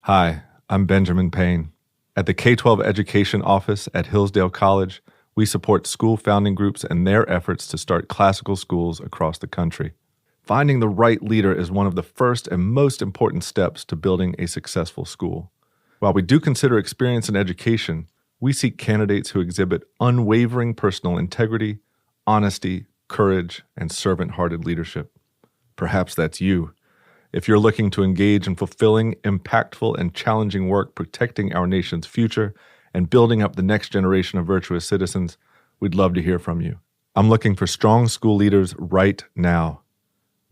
Hi, I'm Benjamin Payne. At the K-12 Education Office at Hillsdale College, we support school founding groups and their efforts to start classical schools across the country. Finding the right leader is one of the first and most important steps to building a successful school. While we do consider experience in education, we seek candidates who exhibit unwavering personal integrity, honesty, courage, and servant-hearted leadership. Perhaps that's you. If you're looking to engage in fulfilling, impactful, and challenging work protecting our nation's future and building up the next generation of virtuous citizens, we'd love to hear from you. I'm looking for strong school leaders right now.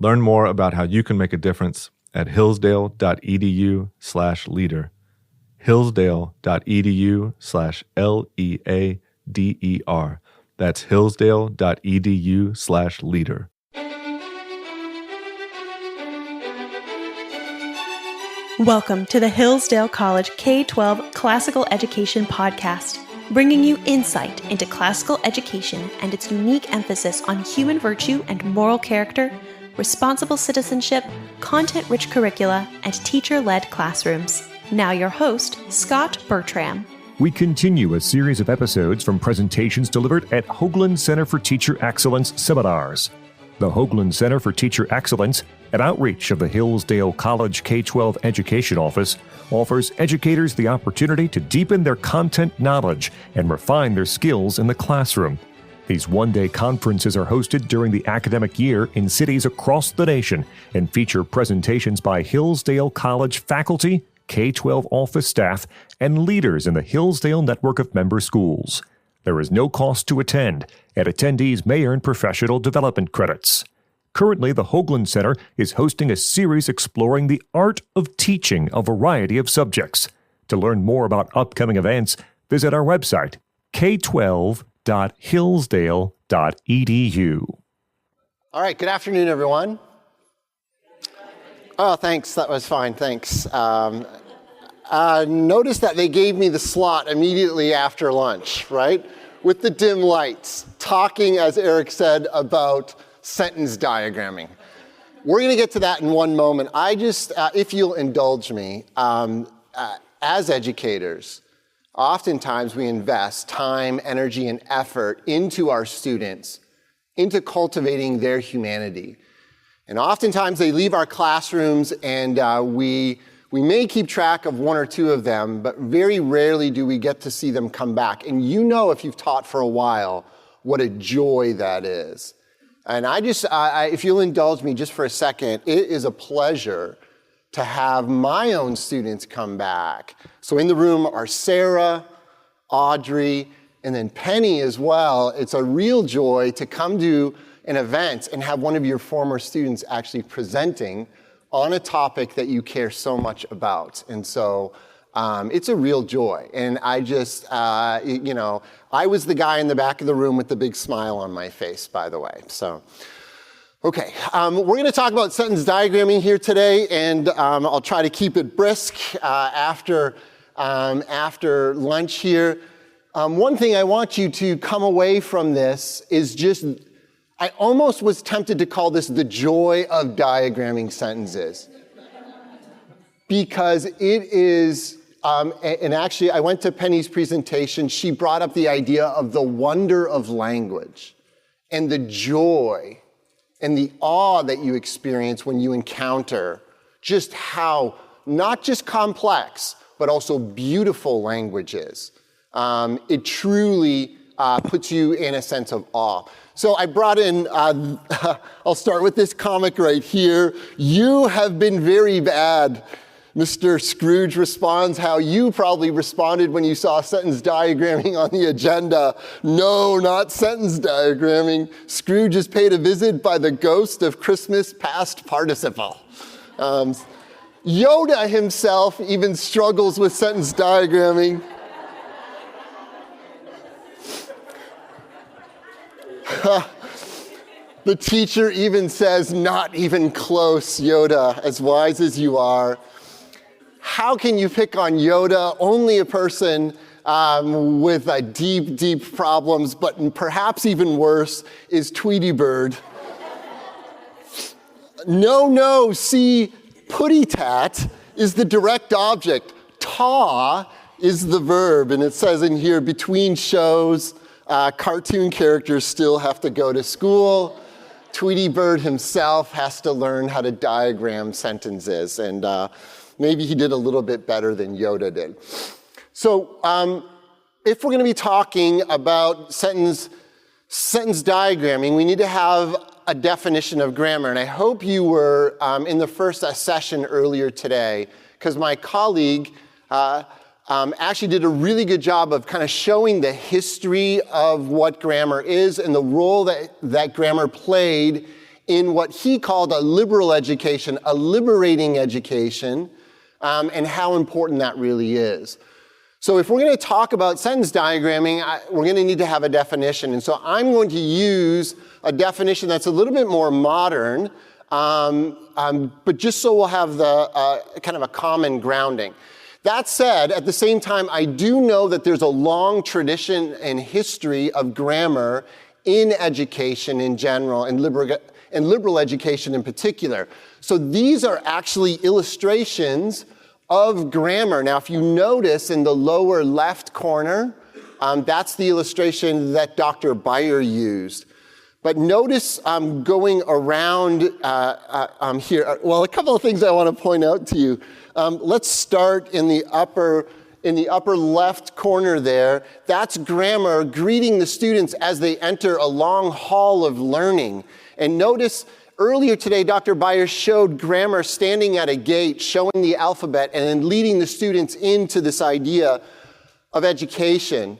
Learn more about how you can make a difference at hillsdale.edu/leader. hillsdale.edu/LEADER. That's hillsdale.edu/leader. Welcome to the Hillsdale College K-12 Classical Education Podcast, bringing you insight into classical education and its unique emphasis on human virtue and moral character, responsible citizenship, content-rich curricula, and teacher-led classrooms. Now your host, Scott Bertram. We continue a series of episodes from presentations delivered at Hoogland Center for Teacher Excellence seminars. The Hoogland Center for Teacher Excellence, an outreach of the Hillsdale College K-12 Education Office, offers educators the opportunity to deepen their content knowledge and refine their skills in the classroom. These one-day conferences are hosted during the academic year in cities across the nation and feature presentations by Hillsdale College faculty, K-12 office staff, and leaders in the Hillsdale network of member schools. There is no cost to attend, and attendees may earn professional development credits. Currently, the Hoogland Center is hosting a series exploring the art of teaching a variety of subjects. To learn more about upcoming events, visit our website, k12.hillsdale.edu. All right, good afternoon, everyone. Oh, thanks, that was fine, thanks. Notice that they gave me the slot immediately after lunch, right? With the dim lights, talking, as Eric said, about sentence diagramming. We're going to get to that in one moment. I just, if you'll indulge me, as educators, oftentimes we invest time, energy, and effort into our students, into cultivating their humanity. And oftentimes they leave our classrooms and we may keep track of one or two of them, but very rarely do we get to see them come back. And you know, if you've taught for a while, what a joy that is. And if you'll indulge me just for a second, it is a pleasure to have my own students come back. So in the room are Sarah, Audrey, and then Penny as well. It's a real joy to come to an event and have one of your former students actually presenting on a topic that you care so much about. And so it's a real joy. And I just, I was the guy in the back of the room with the big smile on my face, by the way. So, okay, we're going to talk about sentence diagramming here today, and I'll try to keep it brisk after lunch here. One thing I want you to come away from this is just, I almost was tempted to call this the joy of diagramming sentences. Because it is, and actually I went to Penny's presentation, she brought up the idea of the wonder of language and the joy and the awe that you experience when you encounter just how, not just complex, but also beautiful language is. It truly puts you in a sense of awe. So I brought in, I'll start with this comic right here. You have been very bad. Mr. Scrooge responds how you probably responded when you saw sentence diagramming on the agenda. No, not sentence diagramming. Scrooge is paid a visit by the ghost of Christmas past participle. Yoda himself even struggles with sentence diagramming. The teacher even says, not even close, Yoda, as wise as you are. How can you pick on Yoda? Only a person with deep, deep problems, but perhaps even worse is Tweety Bird. No, see, Putty Tat is the direct object. Ta is the verb, and it says in here, between shows, cartoon characters still have to go to school. Tweety Bird himself has to learn how to diagram sentences, and maybe he did a little bit better than Yoda did. So if we're going to be talking about sentence diagramming, we need to have a definition of grammar. And I hope you were in the first session earlier today, because my colleague actually did a really good job of kind of showing the history of what grammar is and the role that grammar played in what he called a liberal education, a liberating education, and how important that really is. So if we're going to talk about sentence diagramming, we're going to need to have a definition. And so I'm going to use a definition that's a little bit more modern, but just so we'll have the kind of a common grounding. That said, at the same time, I do know that there's a long tradition and history of grammar in education in general, and liberal education in particular. So these are actually illustrations of grammar. Now, if you notice in the lower left corner, that's the illustration that Dr. Beyer used. But notice going around here, well, a couple of things I want to point out to you. Let's start in the upper left corner there. That's grammar greeting the students as they enter a long hall of learning. And notice earlier today, Dr. Beyer showed grammar standing at a gate, showing the alphabet, and then leading the students into this idea of education.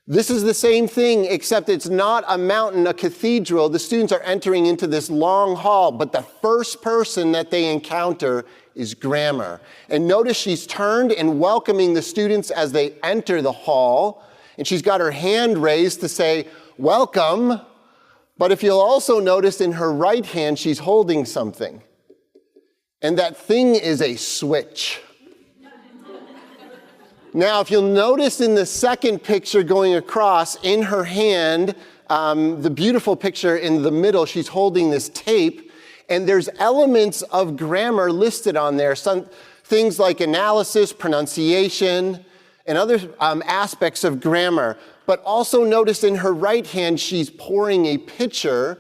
This is the same thing, except it's not a mountain, a cathedral. The students are entering into this long hall, but the first person that they encounter is grammar. And notice she's turned and welcoming the students as they enter the hall, and she's got her hand raised to say, welcome. But if you'll also notice in her right hand, she's holding something. And that thing is a switch. Now, if you'll notice in the second picture going across, in her hand, the beautiful picture in the middle, she's holding this tape, and there's elements of grammar listed on there. Some things like analysis, pronunciation, and other aspects of grammar. But also notice in her right hand, she's pouring a pitcher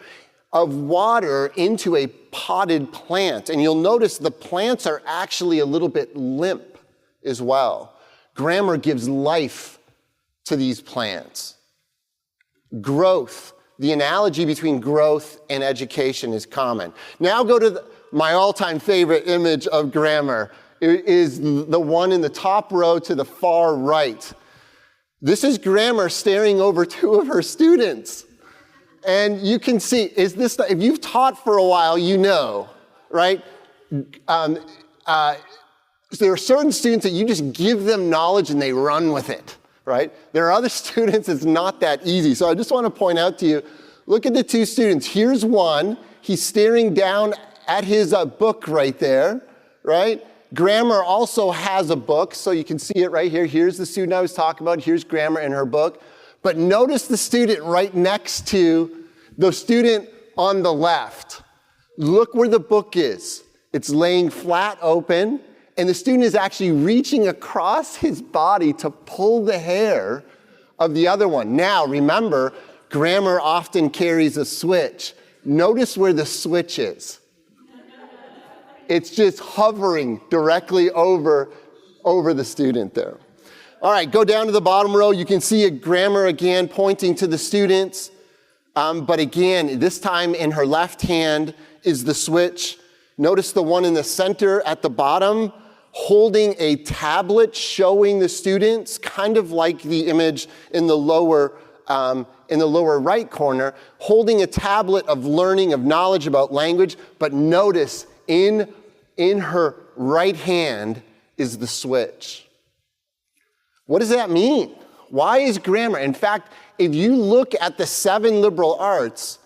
of water into a potted plant. And you'll notice the plants are actually a little bit limp as well. Grammar gives life to these plants. Growth. The analogy between growth and education is common. Now go to my all-time favorite image of grammar. It is the one in the top row to the far right. This is grammar staring over two of her students. And you can see, if you've taught for a while, you know, right? There are certain students that you just give them knowledge and they run with it, right? There are other students it's not that easy. So I just want to point out to you, look at the two students. Here's one. He's staring down at his book right there, right? Grammar also has a book, so you can see it right here. Here's the student I was talking about. Here's grammar in her book. But notice the student right next to the student on the left. Look where the book is. It's laying flat open, and the student is actually reaching across his body to pull the hair of the other one. Now, remember, grammar often carries a switch. Notice where the switch is. It's just hovering directly over the student there. All right, go down to the bottom row. You can see a grammar again pointing to the students. But again, this time in her left hand is the switch. Notice the one in the center at the bottom holding a tablet showing the students, kind of like the image in the lower right corner, holding a tablet of learning, of knowledge about language. But notice in her right hand is the switch. What does that mean? Why is grammar? In fact, if you look at the 7 liberal arts,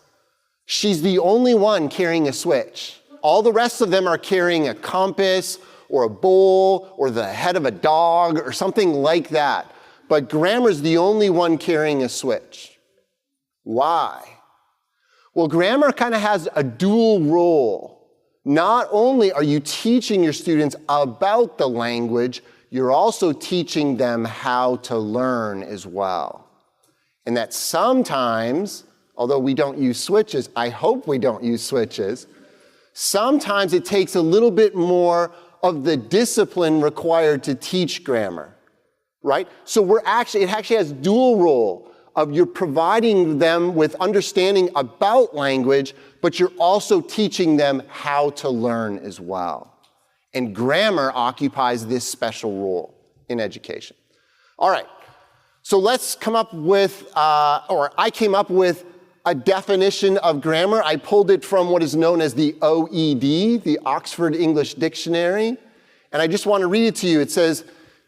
she's the only one carrying a switch. All the rest of them are carrying a compass or a bowl or the head of a dog or something like that. But grammar's the only one carrying a switch. Why? Well, grammar kind of has a dual role. Not only are you teaching your students about the language, you're also teaching them how to learn as well. And that sometimes, although we don't use switches, I hope we don't use switches, sometimes it takes a little bit more of the discipline required to teach grammar, right? So it actually has dual role of you're providing them with understanding about language, but you're also teaching them how to learn as well. And grammar occupies this special role in education. All right, so let's come up with, I came up with a definition of grammar. I pulled it from what is known as the OED, the Oxford English Dictionary. And I just want to read it to you. It says,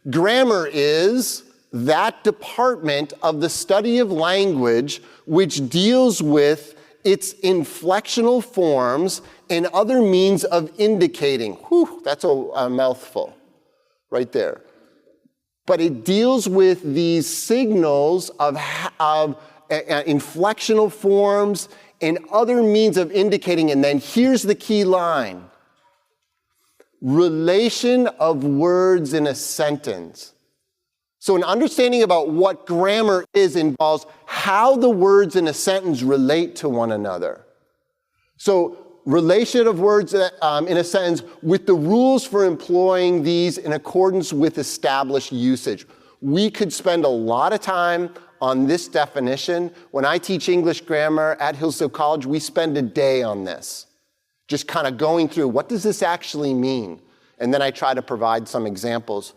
grammar is that department of the study of language which deals with its inflectional forms and other means of indicating. Whew, that's a mouthful right there. But it deals with these signals of inflectional forms and other means of indicating. And then here's the key line. Relation of words in a sentence. So an understanding about what grammar is involves how the words in a sentence relate to one another. So relation of words in a sentence with the rules for employing these in accordance with established usage. We could spend a lot of time on this definition. When I teach English grammar at Hillsdale College, we spend a day on this, just kind of going through what does this actually mean? And then I try to provide some examples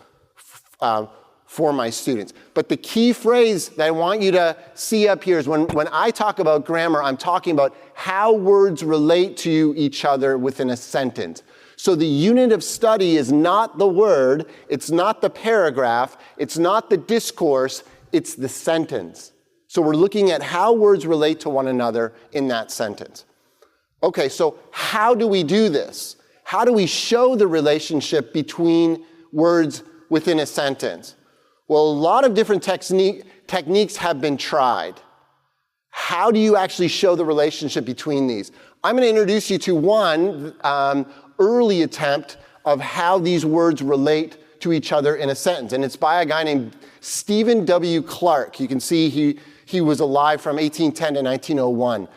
for my students. But the key phrase that I want you to see up here is when I talk about grammar, I'm talking about how words relate to each other within a sentence. So the unit of study is not the word, it's not the paragraph, it's not the discourse, it's the sentence. So we're looking at how words relate to one another in that sentence. Okay, so how do we do this? How do we show the relationship between words within a sentence? Well, a lot of different techniques have been tried. How do you actually show the relationship between these? I'm going to introduce you to one early attempt of how these words relate to each other in a sentence. And it's by a guy named Stephen W. Clark. You can see he was alive from 1810 to 1901.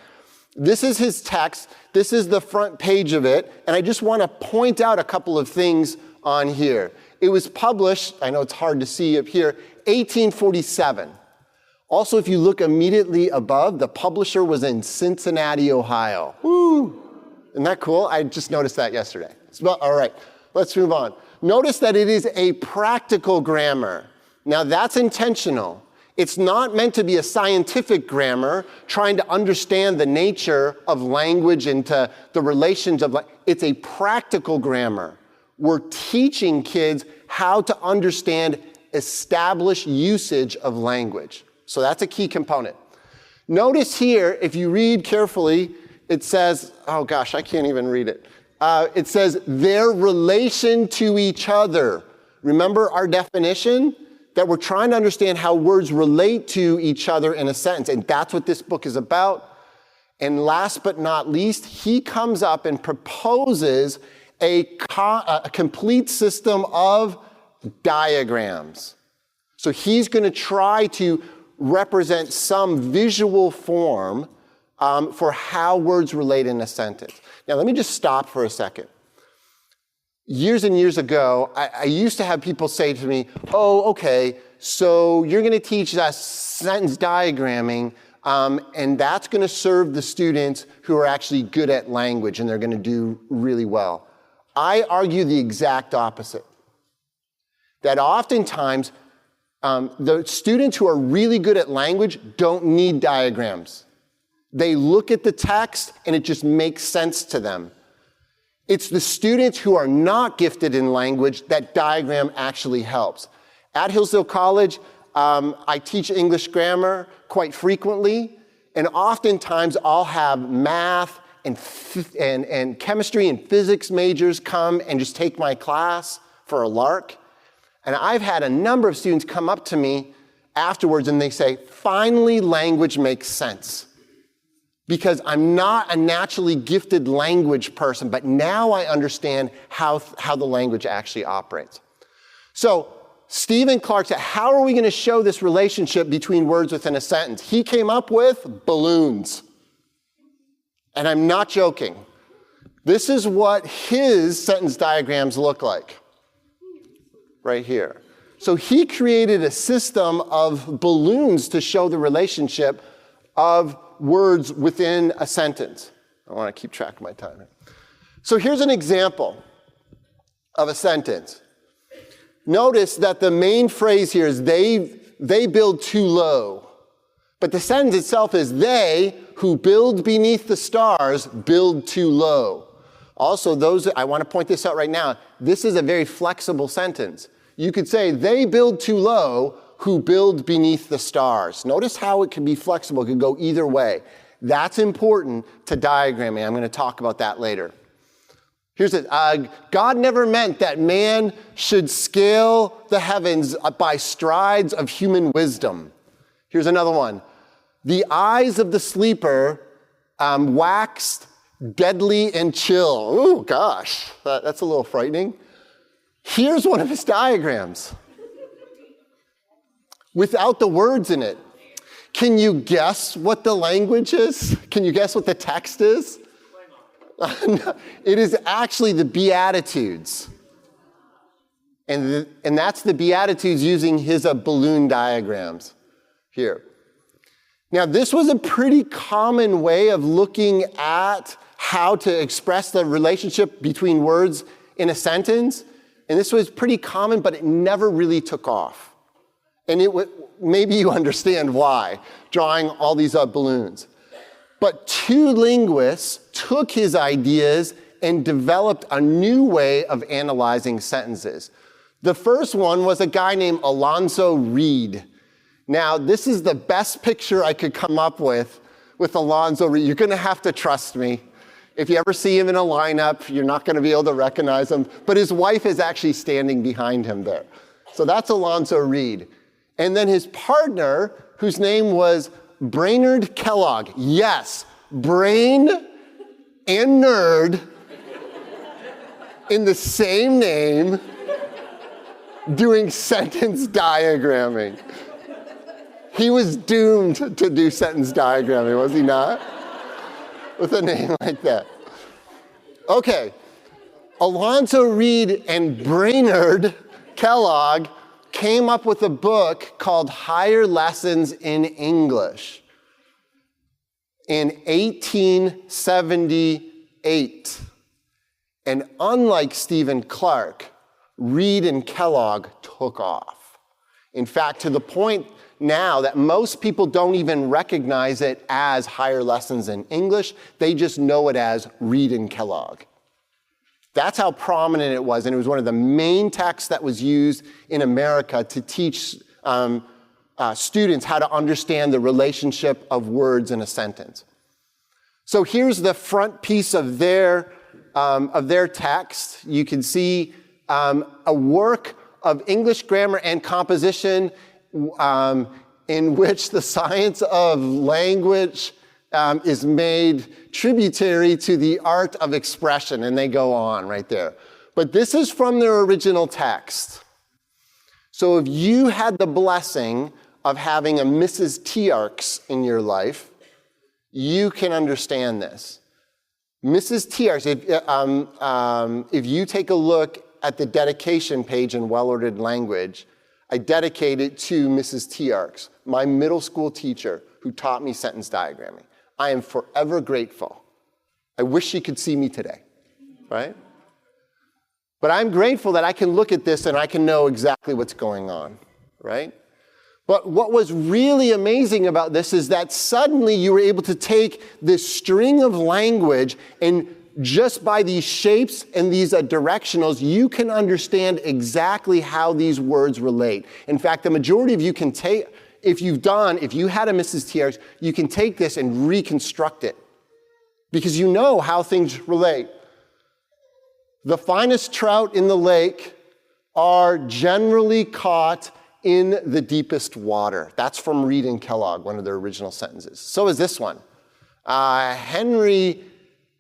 This is his text. This is the front page of it. And I just want to point out a couple of things on here. It was published, I know it's hard to see up here, 1847. Also, if you look immediately above, the publisher was in Cincinnati, Ohio. Woo! Isn't that cool? I just noticed that yesterday. All right, let's move on. Notice that it is a practical grammar. Now, that's intentional. It's not meant to be a scientific grammar, trying to understand the nature of language and to the relations of language. It's a practical grammar. We're teaching kids how to understand established usage of language. So that's a key component. Notice here, if you read carefully, it says, oh gosh, I can't even read it. It says their relation to each other. Remember our definition? That we're trying to understand how words relate to each other in a sentence. And that's what this book is about. And last but not least, he comes up and proposes a complete system of diagrams. So he's going to try to represent some visual form for how words relate in a sentence. Now, let me just stop for a second. Years and years ago, I used to have people say to me, oh, okay, so you're going to teach us sentence diagramming, and that's going to serve the students who are actually good at language, and they're going to do really well. I argue the exact opposite. That oftentimes, the students who are really good at language don't need diagrams. They look at the text, and it just makes sense to them. It's the students who are not gifted in language that diagram actually helps. At Hillsdale College, I teach English grammar quite frequently, and oftentimes I'll have math and chemistry and physics majors come and just take my class for a lark. And I've had a number of students come up to me afterwards and they say, finally language makes sense. because I'm not a naturally gifted language person, but now I understand how the language actually operates. So Stephen Clark said, how are we going to show this relationship between words within a sentence? He came up with balloons. And I'm not joking. This is what his sentence diagrams look like, right here. So he created a system of balloons to show the relationship of words within a sentence. I want to keep track of my time here. So here's an example of a sentence. Notice that the main phrase here is they build too low. But the sentence itself is they who build beneath the stars build too low. Also, I want to point this out right now. This is a very flexible sentence. You could say they build too low who build beneath the stars. Notice how it can be flexible. It can go either way. That's important to diagramming. I'm going to talk about that later. Here's it. God never meant that man should scale the heavens by strides of human wisdom. Here's another one. The eyes of the sleeper waxed deadly and chill. Ooh, gosh, that's a little frightening. Here's one of his diagrams without the words in it. Can you guess what the language is? Can you guess what the text is? It is actually the Beatitudes. And that's the Beatitudes using his balloon diagrams here. Now, this was a pretty common way of looking at how to express the relationship between words in a sentence. And this was pretty common, but it never really took off. And maybe you understand why, drawing all these balloons. But two linguists took his ideas and developed a new way of analyzing sentences. The first one was a guy named Alonzo Reed. Now, this is the best picture I could come up with Alonzo Reed. You're going to have to trust me. If you ever see him in a lineup, you're not going to be able to recognize him. But his wife is actually standing behind him there. So that's Alonzo Reed. And then his partner, whose name was Brainerd Kellogg. Yes, brain and nerd in the same name, doing sentence diagramming. He was doomed to do sentence diagramming, was he not? With a name like that. Okay, Alonzo Reed and Brainerd Kellogg came up with a book called Higher Lessons in English in 1878. And unlike Stephen Clark, Reed and Kellogg took off. In fact, to the point now that most people don't even recognize it as Higher Lessons in English. They just know it as Reed and Kellogg. That's how prominent it was, and it was one of the main texts that was used in America to teach students how to understand the relationship of words in a sentence. So here's the front piece of their text. You can see a work of English grammar and composition in which the science of language is made tributary to the art of expression, and they go on right there. But this is from their original text. So if you had the blessing of having a Mrs. Tiarks in your life, you can understand this. Mrs. Tiarks, if you take a look at the dedication page in Well-Ordered Language, I dedicate it to Mrs. Tiarks, my middle school teacher who taught me sentence diagramming. I am forever grateful. I wish she could see me today, right? But I'm grateful that I can look at this and I can know exactly what's going on, right? But what was really amazing about this is that suddenly you were able to take this string of language, and just by these shapes and these directionals, you can understand exactly how these words relate. In fact, the majority of you can take, if you had a Mrs. Tiarks, you can take this and reconstruct it because you know how things relate. The finest trout in the lake are generally caught in the deepest water. That's from Reed and Kellogg, one of their original sentences. So is this one. Henry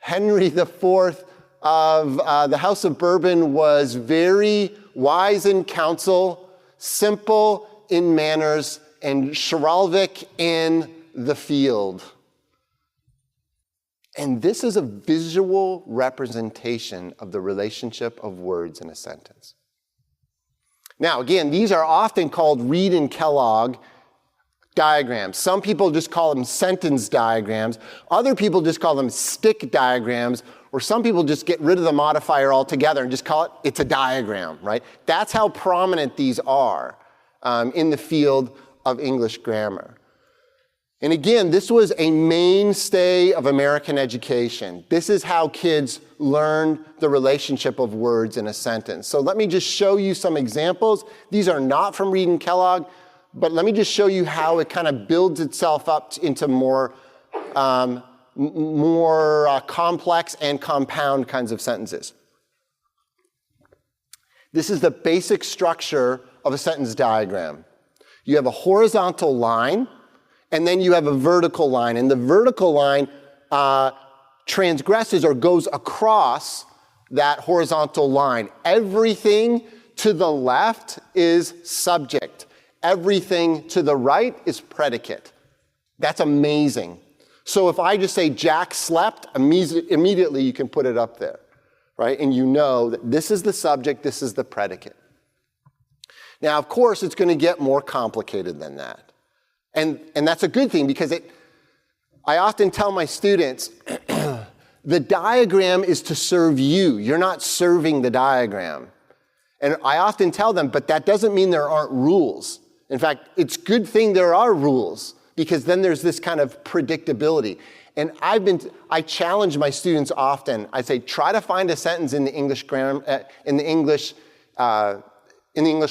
IV of the House of Bourbon was very wise in counsel, simple in manners, and chivalric in the field. And this is a visual representation of the relationship of words in a sentence. Now, again, these are often called Reed and Kellogg diagrams. Some people just call them sentence diagrams. Other people just call them stick diagrams, or some people just get rid of the modifier altogether and just call it, it's a diagram, right? That's how prominent these are in the field of English grammar. And again, this was a mainstay of American education. This is how kids learned the relationship of words in a sentence. So let me just show you some examples. These are not from Reed and Kellogg, but let me just show you how it kind of builds itself up into more complex and compound kinds of sentences. This is the basic structure of a sentence diagram. You have a horizontal line, and then you have a vertical line. And the vertical line transgresses or goes across that horizontal line. Everything to the left is subject. Everything to the right is predicate. That's amazing. So if I just say Jack slept, immediately you can put it up there, right? And you know that this is the subject, this is the predicate. Now, of course, it's going to get more complicated than that. And that's a good thing because I often tell my students, the diagram is to serve you. You're not serving the diagram. And I often tell them, but that doesn't mean there aren't rules. In fact, it's a good thing there are rules because then there's this kind of predictability. And I challenge my students often. I say, try to find a sentence in the English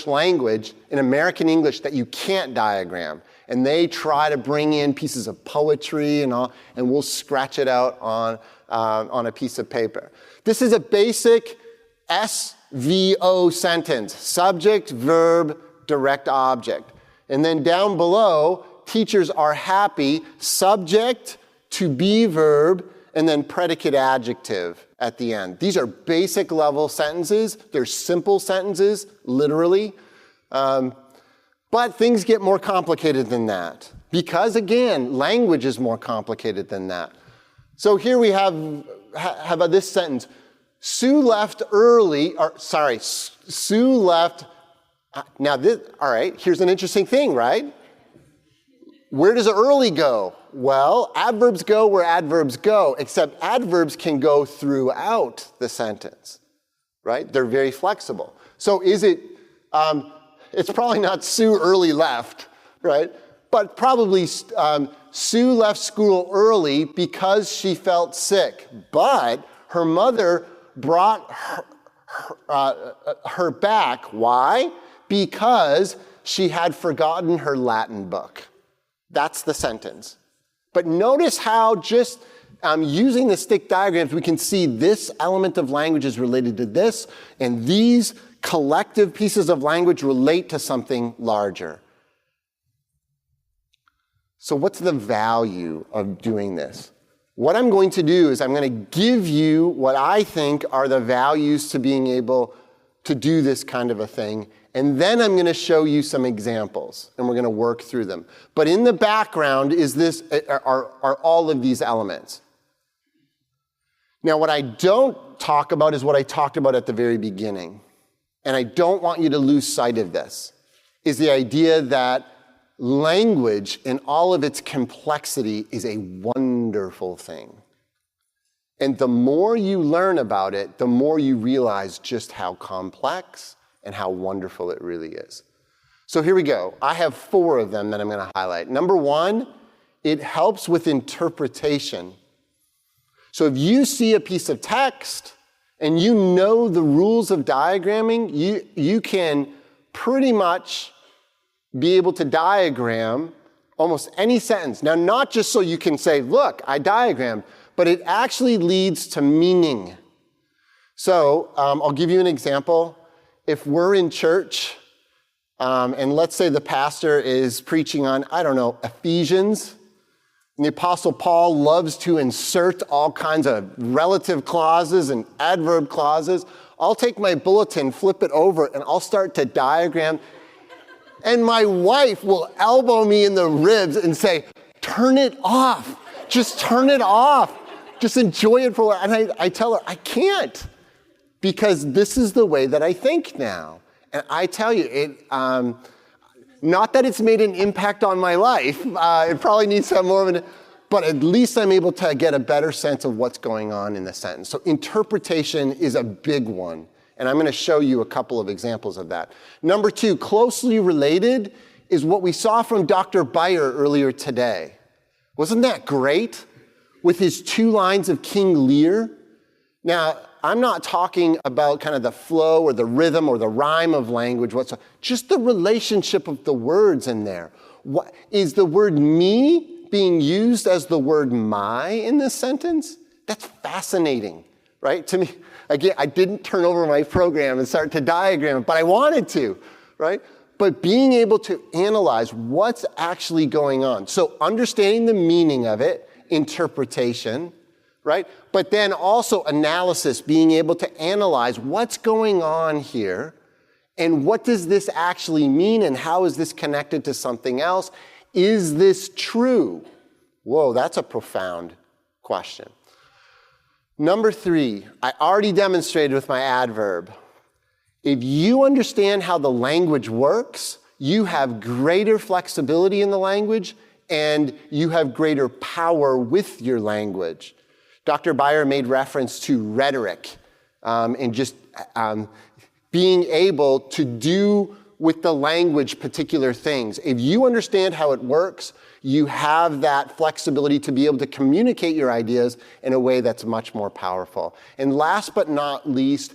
language, in American English, that you can't diagram. And they try to bring in pieces of poetry and all, and we'll scratch it out on a piece of paper. This is a basic SVO sentence: subject, verb, direct object. And then down below, teachers are happy, subject to be verb, and then predicate adjective at the end. These are basic level sentences. They're simple sentences, literally. But things get more complicated than that. Because again, language is more complicated than that. So here we have this sentence. Sue left early, Sue left, all right, here's an interesting thing, right? Where does early go? Well, adverbs go where adverbs go, except adverbs can go throughout the sentence, right? They're very flexible. So is it, it's probably not Sue early left, right? But probably Sue left school early because she felt sick, but her mother brought her back. Why? Because she had forgotten her Latin book. That's the sentence. But notice how just using the stick diagrams, we can see this element of language is related to this, and these collective pieces of language relate to something larger. So what's the value of doing this? What I'm going to do is I'm going to give you what I think are the values to being able to do this kind of a thing. And then I'm going to show you some examples, and we're going to work through them. But in the background are all of these elements. Now, what I don't talk about is what I talked about at the very beginning. And I don't want you to lose sight of this, is the idea that language in all of its complexity is a wonderful thing. And the more you learn about it, the more you realize just how complex and how wonderful it really is. So here we go. I have 4 of them that I'm going to highlight. Number 1, it helps with interpretation. So if you see a piece of text and you know the rules of diagramming, you can pretty much be able to diagram almost any sentence. Now, not just so you can say, look, I diagrammed, but it actually leads to meaning. So I'll give you an example. If we're in church, and let's say the pastor is preaching on, I don't know, Ephesians. And the Apostle Paul loves to insert all kinds of relative clauses and adverb clauses. I'll take my bulletin, flip it over, and I'll start to diagram. And my wife will elbow me in the ribs and say, turn it off. Just turn it off. Just enjoy it for a while. And I tell her, I can't, because this is the way that I think now. And I tell you, not that it's made an impact on my life. It probably needs to have more of but at least I'm able to get a better sense of what's going on in the sentence. So interpretation is a big one. And I'm going to show you a couple of examples of that. Number 2, closely related, is what we saw from Dr. Beyer earlier today. Wasn't that great? With his 2 lines of King Lear. Now, I'm not talking about kind of the flow or the rhythm or the rhyme of language whatsoever. Just the relationship of the words in there. What, is the word me being used as the word my in this sentence? That's fascinating, right? To me, again, I didn't turn over my program and start to diagram it, but I wanted to, right? But being able to analyze what's actually going on. So understanding the meaning of it, interpretation, right? But then also analysis, being able to analyze what's going on here and what does this actually mean and how is this connected to something else? Is this true? Whoa, that's a profound question. Number 3, I already demonstrated with my adverb. If you understand how the language works, you have greater flexibility in the language and you have greater power with your language. Dr. Beyer made reference to rhetoric and just being able to do with the language particular things. If you understand how it works, you have that flexibility to be able to communicate your ideas in a way that's much more powerful. And last but not least,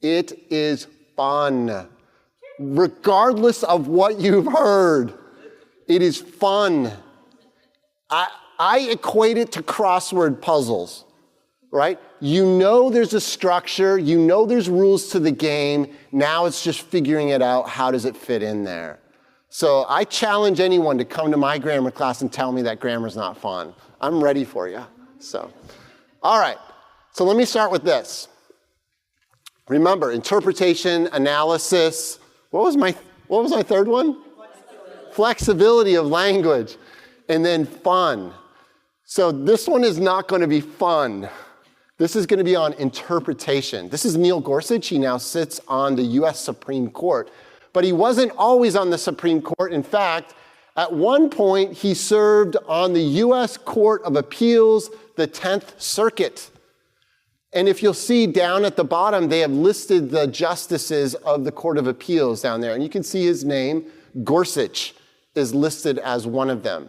it is fun. Regardless of what you've heard, it is fun. I equate it to crossword puzzles, right? You know there's a structure, you know there's rules to the game, now it's just figuring it out, how does it fit in there? So I challenge anyone to come to my grammar class and tell me that grammar's not fun. I'm ready for you. So, all right, so let me start with this. Remember, interpretation, analysis, what was my third one? Flexibility of language, and then fun. So this one is not going to be fun. This is going to be on interpretation. This is Neil Gorsuch. He now sits on the U.S. Supreme Court. But he wasn't always on the Supreme Court. In fact, at one point, he served on the U.S. Court of Appeals, the 10th Circuit. And if you'll see down at the bottom, they have listed the justices of the Court of Appeals down there. And you can see his name, Gorsuch, is listed as one of them.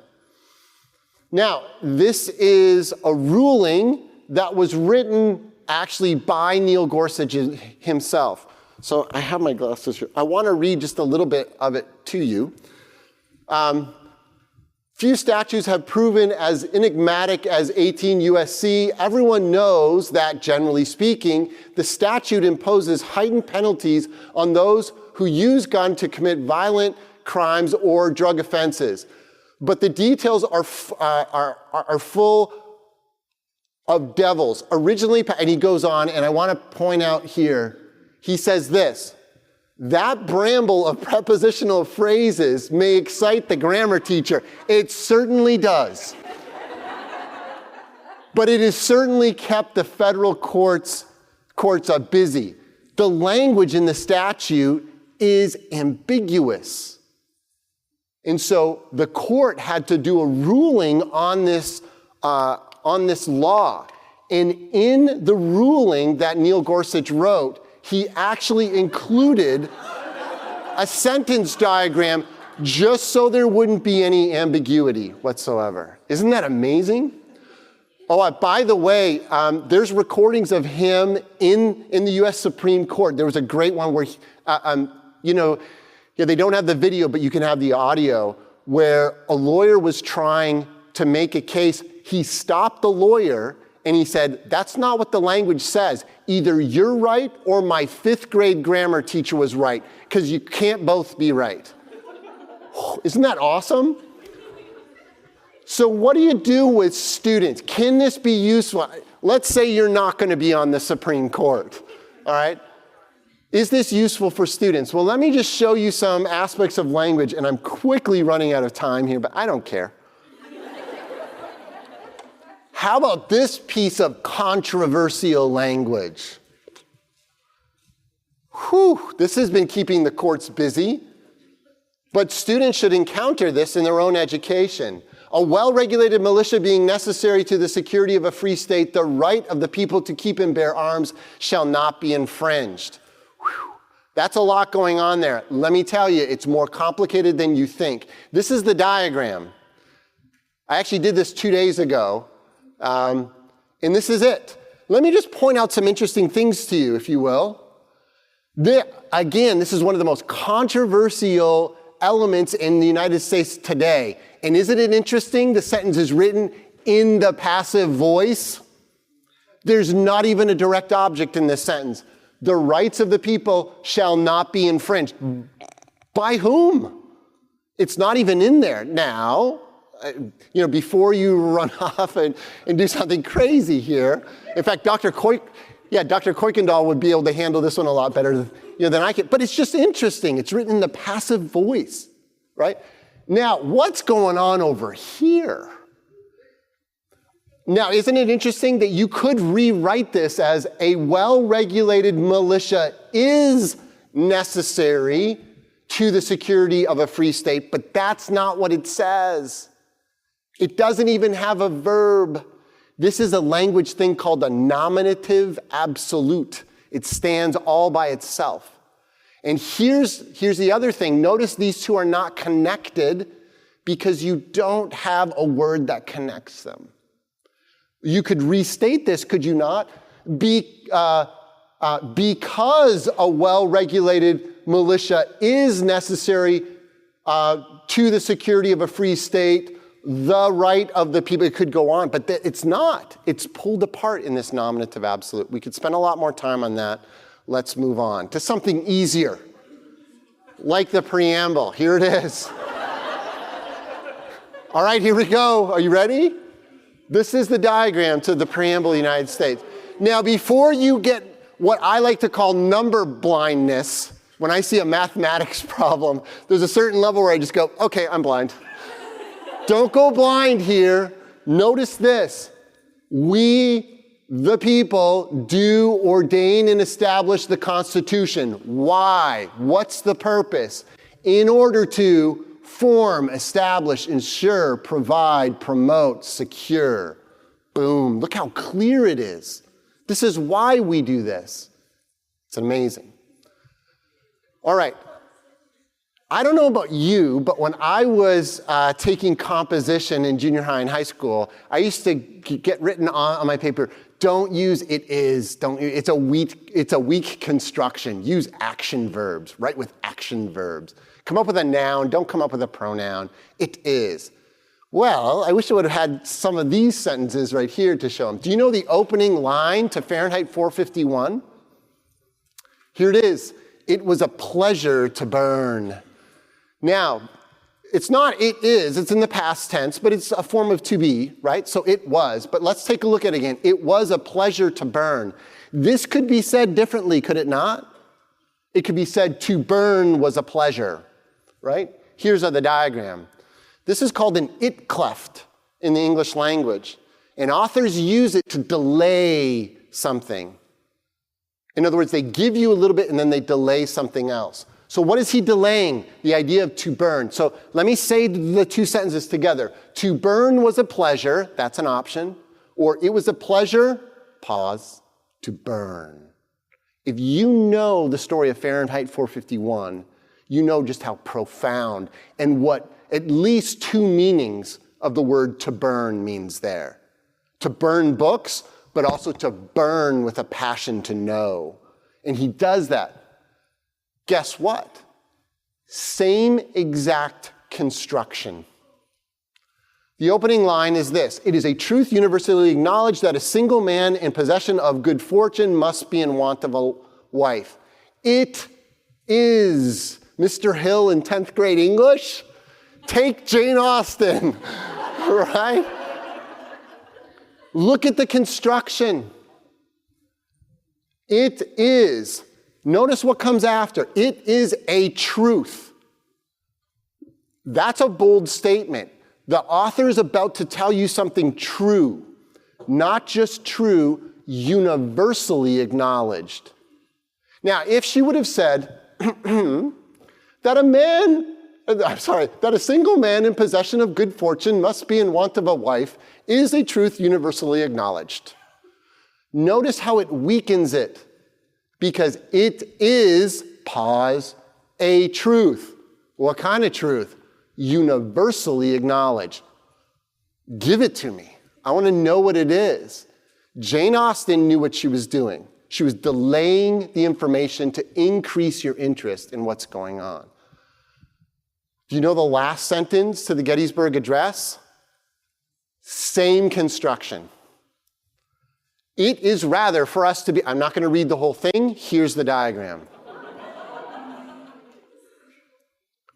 Now, this is a ruling that was written actually by Neil Gorsuch himself. So I have my glasses here. I want to read just a little bit of it to you. Few statutes have proven as enigmatic as 18 U.S.C. Everyone knows that, generally speaking, the statute imposes heightened penalties on those who use gun to commit violent crimes or drug offenses. But the details are full of devils. Originally, and he goes on, and I want to point out here, he says this: that bramble of prepositional phrases may excite the grammar teacher. It certainly does. But it has certainly kept the federal courts busy. The language in the statute is ambiguous. And so the court had to do a ruling on this law. And in the ruling that Neil Gorsuch wrote, he actually included a sentence diagram just so there wouldn't be any ambiguity whatsoever. Isn't that amazing? Oh, by the way, there's recordings of him in the U.S. Supreme Court. There was a great one where, they don't have the video, but you can have the audio, where a lawyer was trying to make a case. He stopped the lawyer and he said, that's not what the language says. Either you're right or my 5th grade grammar teacher was right, because you can't both be right. Isn't that awesome? So what do you do with students? Can this be useful? Let's say you're not going to be on the Supreme Court, all right? Is this useful for students? Well, let me just show you some aspects of language, and I'm quickly running out of time here, but I don't care. How about this piece of controversial language? Whew, this has been keeping the courts busy, but students should encounter this in their own education. A well-regulated militia being necessary to the security of a free state, the right of the people to keep and bear arms shall not be infringed. Whew. That's a lot going on there. Let me tell you, it's more complicated than you think. This is the diagram. I actually did this 2 days ago, and this is it. Let me just point out some interesting things to you, if you will. Again, this is one of the most controversial elements in the United States today. And isn't it interesting? The sentence is written in the passive voice. There's not even a direct object in this sentence. The rights of the people shall not be infringed. By whom? It's not even in there. Now, before you run off and do something crazy here, in fact, Dr. Kuykendall would be able to handle this one a lot better than I can. But it's just interesting. It's written in the passive voice, right? Now, what's going on over here? Now, isn't it interesting that you could rewrite this as a well-regulated militia is necessary to the security of a free state, but that's not what it says. It doesn't even have a verb. This is a language thing called a nominative absolute. It stands all by itself. And here's the other thing. Notice these two are not connected because you don't have a word that connects them. You could restate this, could you not? Because a well-regulated militia is necessary to the security of a free state, the right of the people. It could go on, but it's not. It's pulled apart in this nominative absolute. We could spend a lot more time on that. Let's move on to something easier, like the preamble. Here it is. All right, here we go. Are you ready? This is the diagram to the preamble of the United States. Now, before you get what I like to call number blindness, when I see a mathematics problem, there's a certain level where I just go, okay, I'm blind. Don't go blind here. Notice this. We, the people, do ordain and establish the Constitution. Why? What's the purpose? In order to form, establish, ensure, provide, promote, secure. Boom. Look how clear it is. This is why we do this. It's amazing. All right. I don't know about you, but when I was taking composition in junior high and high school, I used to get written on my paper, don't use it is, it's a weak construction. Use action verbs, write with action verbs. Come up with a noun, don't come up with a pronoun. It is. Well, I wish I would have had some of these sentences right here to show them. Do you know the opening line to Fahrenheit 451? Here it is. It was a pleasure to burn. Now, it's not it is, it's in the past tense, but it's a form of to be, right? So it was, but let's take a look at it again. It was a pleasure to burn. This could be said differently, could it not? It could be said to burn was a pleasure, right? Here's the diagram. This is called an it cleft in the English language. And authors use it to delay something. In other words, they give you a little bit and then they delay something else. So what is he delaying? The idea of to burn. So let me say the two sentences together. To burn was a pleasure, that's an option. Or it was a pleasure, pause, to burn. If you know the story of Fahrenheit 451, you know just how profound and what at least two meanings of the word to burn means there. To burn books, but also to burn with a passion to know. And he does that. Guess what? Same exact construction. The opening line is this. It is a truth universally acknowledged that a single man in possession of good fortune must be in want of a wife. It is. Mr. Hill in 10th grade English, take Jane Austen. right? Look at the construction. It is, notice what comes after. It is a truth. That's a bold statement. The author is about to tell you something true, not just true, universally acknowledged. Now, if she would have said that a single man in possession of good fortune must be in want of a wife is a truth universally acknowledged. Notice how it weakens it, because it is, pause, a truth. What kind of truth? Universally acknowledged. Give it to me. I want to know what it is. Jane Austen knew what she was doing. She was delaying the information to increase your interest in what's going on. Do you know the last sentence to the Gettysburg Address? Same construction. It is rather for us to be, I'm not going to read the whole thing, here's the diagram.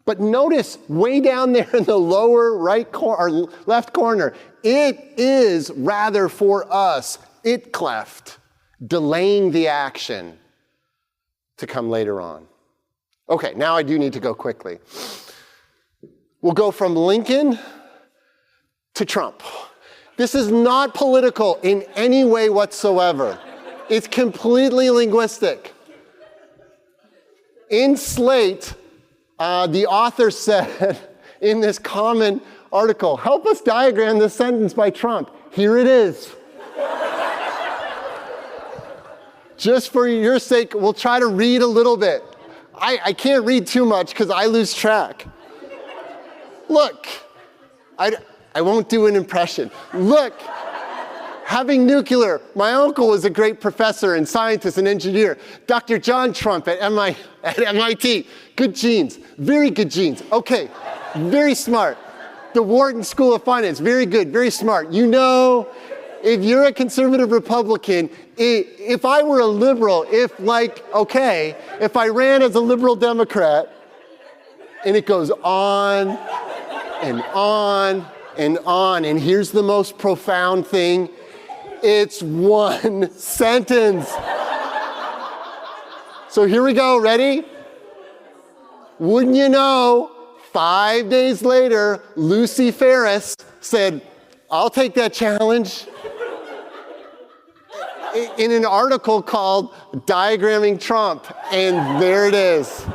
But notice way down there in the lower right or left corner, it is rather for us, it cleft, delaying the action to come later on. Okay, now I do need to go quickly. We'll go from Lincoln to Trump. This is not political in any way whatsoever. It's completely linguistic. In Slate, the author said in this common article, help us diagram this sentence by Trump. Here it is. Just for your sake, we'll try to read a little bit. I can't read too much because I lose track. Look, I won't do an impression. Look, having nuclear, my uncle was a great professor and scientist and engineer. Dr. John Trump at MIT, good genes, very good genes. Okay, very smart. The Wharton School of Finance, very good, very smart. You know, if you're a conservative Republican, if I were a liberal, if I ran as a liberal Democrat, and it goes on and on and on, and here's the most profound thing, it's one sentence. So here we go, ready? Wouldn't you know, 5 days later, Lucy Ferris said, I'll take that challenge, in an article called Diagramming Trump, and there it is.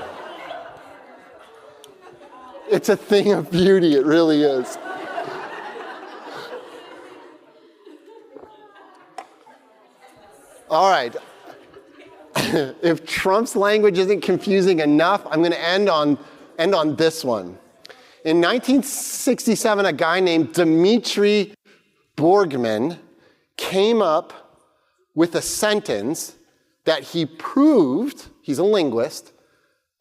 It's a thing of beauty, it really is. All right, if Trump's language isn't confusing enough, I'm going to end on this one. In 1967, a guy named Dmitri Borgman came up with a sentence that he proved, he's a linguist,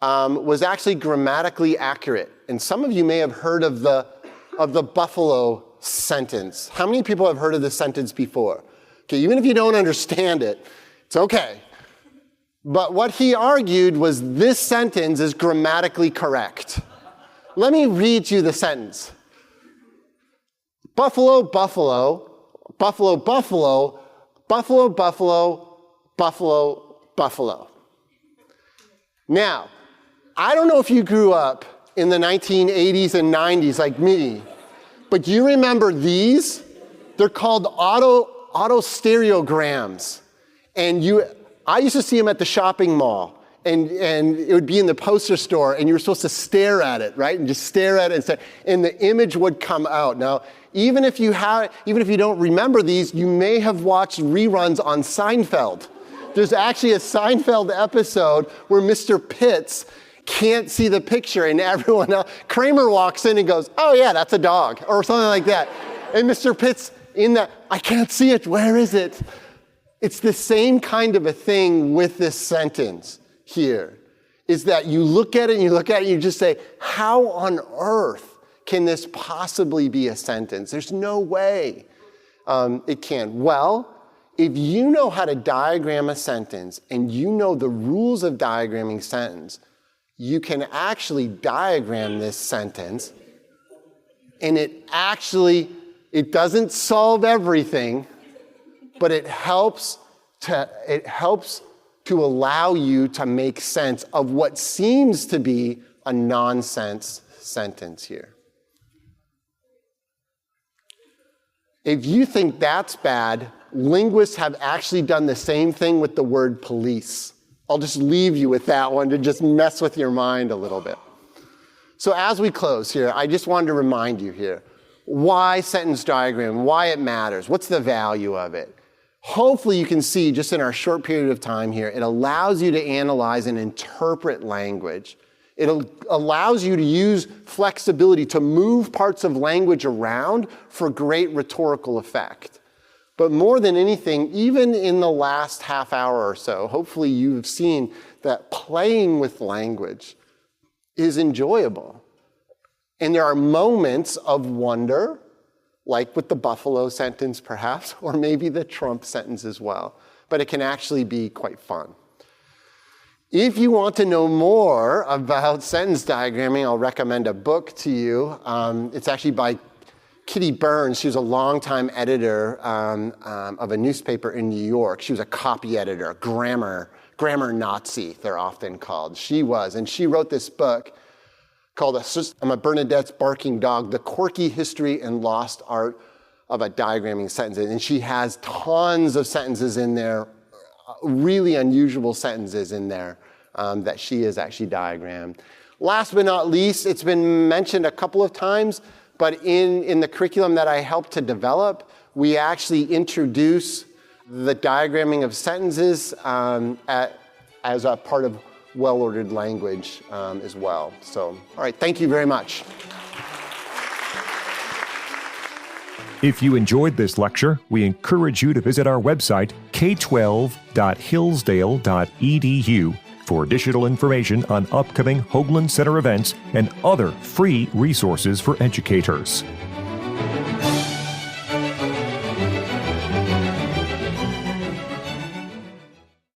was actually grammatically accurate. And some of you may have heard of the Buffalo sentence. How many people have heard of this sentence before? Okay, even if you don't understand it, it's okay. But what he argued was this sentence is grammatically correct. Let me read you the sentence. Buffalo, buffalo, buffalo, buffalo, buffalo, buffalo, buffalo, buffalo. Now, I don't know if you grew up in the 1980s and 90s like me, but do you remember these? They're called autostereograms. And I used to see them at the shopping mall, and it would be in the poster store, and you were supposed to stare at it, right? And just stare at it, and the image would come out. Now, even if you don't remember these, you may have watched reruns on Seinfeld. There's actually a Seinfeld episode where Mr. Pitts can't see the picture, and everyone else, Kramer walks in and goes, oh yeah, that's a dog, or something like that. And Mr. Pitts I can't see it, where is it? It's the same kind of a thing with this sentence here, is that you look at it and you just say, how on earth can this possibly be a sentence? There's no way it can. Well, if you know how to diagram a sentence and you know the rules of diagramming sentence, you can actually diagram this sentence and it actually It doesn't solve everything, but it helps to allow you to make sense of what seems to be a nonsense sentence here. If you think that's bad, linguists have actually done the same thing with the word police. I'll just leave you with that one to just mess with your mind a little bit. So as we close here, I just wanted to remind you here, why sentence diagram, why it matters, what's the value of it. Hopefully you can see just in our short period of time here, it allows you to analyze and interpret language. It allows you to use flexibility to move parts of language around for great rhetorical effect. But more than anything, even in the last half hour or so, hopefully you've seen that playing with language is enjoyable. And there are moments of wonder, like with the Buffalo sentence perhaps, or maybe the Trump sentence as well. But it can actually be quite fun. If you want to know more about sentence diagramming, I'll recommend a book to you. It's actually by Kitty Burns. She was a longtime editor of a newspaper in New York. She was a copy editor, grammar Nazi, they're often called. She was, and she wrote this book called Bernadette's Barking Dog, The Quirky History and Lost Art of a Diagramming Sentences. And she has tons of sentences in there, really unusual sentences in there that she has actually diagrammed. Last but not least, it's been mentioned a couple of times, but in the curriculum that I helped to develop, we actually introduce the diagramming of sentences as a part of well-ordered language as well. So, all right, thank you very much. If you enjoyed this lecture, we encourage you to visit our website, k12.hillsdale.edu, for additional information on upcoming Hoogland Center events and other free resources for educators.